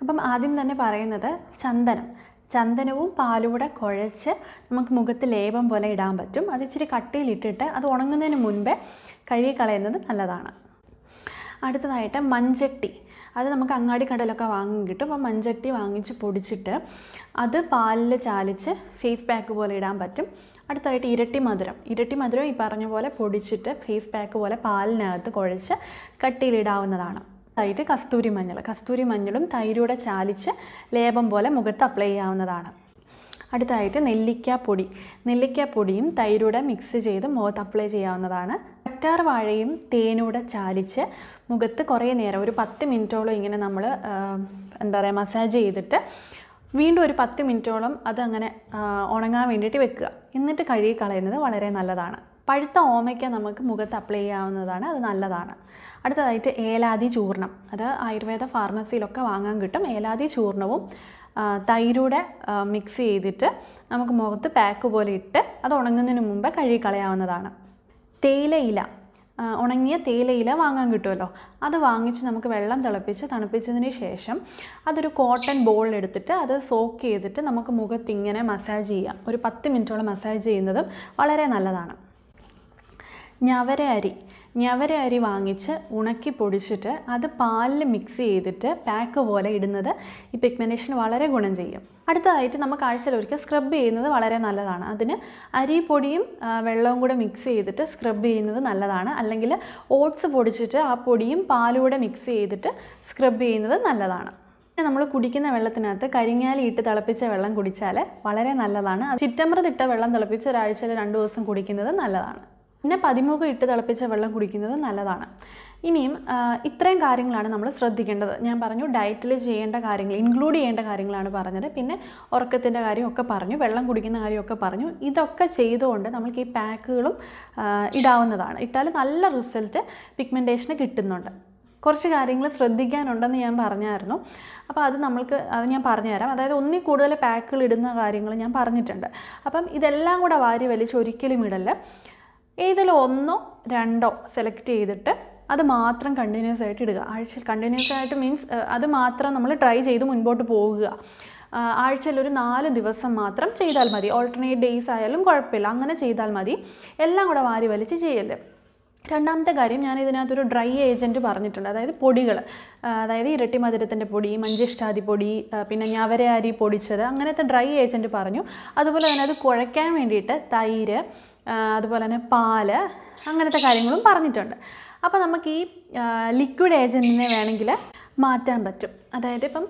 അപ്പം ആദ്യം തന്നെ പറയുന്നത് ചന്ദനവും പാലും കൂടെ കുഴച്ച് നമുക്ക് മുഖത്ത് ലേപം പോലെ ഇടാൻ പറ്റും. അത് ഇച്ചിരി കട്ടിയിലിട്ടിട്ട് അത് ഉണങ്ങുന്നതിന് മുൻപേ കഴുകിക്കളയുന്നത് നല്ലതാണ്. അടുത്തതായിട്ട് മൺചട്ടി. അത് നമുക്ക് അങ്ങാടി കടയിലൊക്കെ വാങ്ങി കിട്ടും. അപ്പോൾ മൺചട്ടി വാങ്ങിച്ച് പൊടിച്ചിട്ട് അത് പാലിൽ ചാലിച്ച് ഫേസ് പാക്ക് പോലെ ഇടാൻ പറ്റും. അടുത്തതായിട്ട് ഇരട്ടി മധുരം ഈ പറഞ്ഞ പോലെ പൊടിച്ചിട്ട് ഫേസ് പാക്ക് പോലെ പാലിനകത്ത് കുഴച്ച് കട്ടിയിലിടാവുന്നതാണ്. ആയിട്ട് കസ്തൂരി മഞ്ഞളും തൈരൂടെ ചാലിച്ച് ലേപം പോലെ മുഖത്ത് അപ്ലൈ ചെയ്യാവുന്നതാണ്. അടുത്തതായിട്ട് നെല്ലിക്കാപ്പൊടിയും തൈരൂടെ മിക്സ് ചെയ്ത് മുഖത്ത് അപ്ലൈ ചെയ്യാവുന്നതാണ്. കറ്റാർ വാഴയും തേനൂടെ ചാലിച്ച് മുഖത്ത് കുറേ നേരം ഒരു 10 മിനിറ്റോളം ഇങ്ങനെ നമ്മൾ മസാജ് ചെയ്തിട്ട് വീണ്ടും ഒരു 10 മിനിറ്റോളം അതങ്ങനെ ഉണങ്ങാൻ വേണ്ടിയിട്ട് വെക്കുക. എന്നിട്ട് കഴുകി കളയുന്നത് വളരെ നല്ലതാണ്. പഴുത്ത ഓമയ്ക്ക നമുക്ക് മുഖത്ത് അപ്ലൈ ചെയ്യാവുന്നതാണ്, അത് നല്ലതാണ്. അടുത്തതായിട്ട് ഏലാദി ചൂർണം. അത് ആയുർവേദ ഫാർമസിയിലൊക്കെ വാങ്ങാൻ കിട്ടും. ഏലാദി ചൂർണവും തൈരൂടെ മിക്സ് ചെയ്തിട്ട് നമുക്ക് മുഖത്ത് പാക്ക് പോലെ ഇട്ട് അത് ഉണങ്ങുന്നതിന് മുമ്പ് കഴുകി കളയാവുന്നതാണ്. തേയിലയില, ഉണങ്ങിയ തേയിലയില വാങ്ങാൻ കിട്ടുമല്ലോ, അത് വാങ്ങിച്ച് നമുക്ക് വെള്ളം തിളപ്പിച്ച് തണുപ്പിച്ചതിന് ശേഷം അതൊരു കോട്ടൺ ബോളിലെടുത്തിട്ട് അത് സോക്ക് ചെയ്തിട്ട് നമുക്ക് മുഖത്ത് ഇങ്ങനെ മസാജ് ചെയ്യാം. ഒരു 10 മിനിറ്റോളം മസാജ് ചെയ്യുന്നതും വളരെ നല്ലതാണ്. ഞവര അരി വാങ്ങിച്ച് ഉണക്കി പൊടിച്ചിട്ട് അത് പാലിൽ മിക്സ് ചെയ്തിട്ട് പാക്ക് പോലെ ഇടുന്നത് ഈ പിഗ്മെൻറ്റേഷന് വളരെ ഗുണം ചെയ്യും. അടുത്തതായിട്ട് നമുക്ക് ആഴ്ചയിലൊരിക്കൽ സ്ക്രബ് ചെയ്യുന്നത് വളരെ നല്ലതാണ്. അതിന് അരിപ്പൊടിയും വെള്ളവും കൂടെ മിക്സ് ചെയ്തിട്ട് സ്ക്രബ് ചെയ്യുന്നത് നല്ലതാണ്. അല്ലെങ്കിൽ ഓട്സ് പൊടിച്ചിട്ട് ആ പൊടിയും പാലും കൂടെ മിക്സ് ചെയ്തിട്ട് സ്ക്രബ് ചെയ്യുന്നത് നല്ലതാണ്. നമ്മൾ കുടിക്കുന്ന വെള്ളത്തിനകത്ത് കരിങ്ങാലി ഇട്ട് തിളപ്പിച്ച വെള്ളം കുടിച്ചാൽ വളരെ നല്ലതാണ്. ചിറ്റമൃതിട്ട വെള്ളം തിളപ്പിച്ച് ഒരാഴ്ചയിൽ 2 ദിവസം കുടിക്കുന്നത് നല്ലതാണ്. പിന്നെ 13 ഇട്ട് തിളപ്പിച്ച വെള്ളം കുടിക്കുന്നത് നല്ലതാണ്. ഇനിയും ഇത്രയും കാര്യങ്ങളാണ് നമ്മൾ ശ്രദ്ധിക്കേണ്ടത്. ഞാൻ പറഞ്ഞു ഡയറ്റിൽ ചെയ്യേണ്ട കാര്യങ്ങൾ, ഇൻക്ലൂഡ് ചെയ്യേണ്ട കാര്യങ്ങളാണ് പറഞ്ഞത്. പിന്നെ ഉറക്കത്തിൻ്റെ കാര്യമൊക്കെ പറഞ്ഞു, വെള്ളം കുടിക്കുന്ന കാര്യമൊക്കെ പറഞ്ഞു. ഇതൊക്കെ ചെയ്തുകൊണ്ട് നമുക്ക് ഈ പാക്കുകളും ഇടാവുന്നതാണ്. ഇട്ടാൽ നല്ല റിസൾട്ട് പിഗ്മെൻറ്റേഷന് കിട്ടുന്നുണ്ട്. കുറച്ച് കാര്യങ്ങൾ ശ്രദ്ധിക്കാനുണ്ടെന്ന് ഞാൻ പറഞ്ഞായിരുന്നു. അപ്പോൾ അത് ഞാൻ പറഞ്ഞുതരാം. അതായത് ഒന്നിൽ കൂടുതൽ പാക്കുകൾ ഇടുന്ന കാര്യങ്ങൾ ഞാൻ പറഞ്ഞിട്ടുണ്ട്. അപ്പം ഇതെല്ലാം കൂടെ വാരി വലിച്ച് ഒരിക്കലും ഇടല്ല. ഏതെങ്കിലും 1 or 2 സെലക്ട് ചെയ്തിട്ട് അത് മാത്രം കണ്ടിന്യൂസ് ആയിട്ട് ഇടുക. ആഴ്ചയിൽ കണ്ടിന്യൂസ് ആയിട്ട് മീൻസ് അത് മാത്രം നമ്മൾ ട്രൈ ചെയ്ത് മുൻപോട്ട് പോകുക. ആഴ്ചയിൽ ഒരു 4 ദിവസം മാത്രം ചെയ്താൽ മതി. ഓൾട്ടർനേറ്റ് ഡേയ്സ് ആയാലും കുഴപ്പമില്ല, അങ്ങനെ ചെയ്താൽ മതി. എല്ലാം കൂടെ വാരി വലിച്ച് ചെയ്യല്ലേ. രണ്ടാമത്തെ കാര്യം, ഞാൻ ഇതിനകത്തൊരു ഡ്രൈ ഏജൻറ്റ് പറഞ്ഞിട്ടുണ്ട്. അതായത് പൊടികൾ, അതായത് ഇരട്ടി മധുരത്തിൻ്റെ പൊടി, മഞ്ചിഷ്ടാദി പൊടി, പിന്നെ ഞവര അരി പൊടിച്ചത്, അങ്ങനത്തെ ഡ്രൈ ഏജൻറ്റ് പറഞ്ഞു. അതുപോലെ തന്നെ അത് കുഴയ്ക്കാൻ വേണ്ടിയിട്ട് തൈര്, അതുപോലെ തന്നെ പാല്, അങ്ങനത്തെ കാര്യങ്ങളും പറഞ്ഞിട്ടുണ്ട്. അപ്പോൾ നമുക്ക് ഈ ലിക്വിഡ് ഏജൻറ്റിനെ വേണമെങ്കിൽ മാറ്റാൻ പറ്റും. അതായത് ഇപ്പം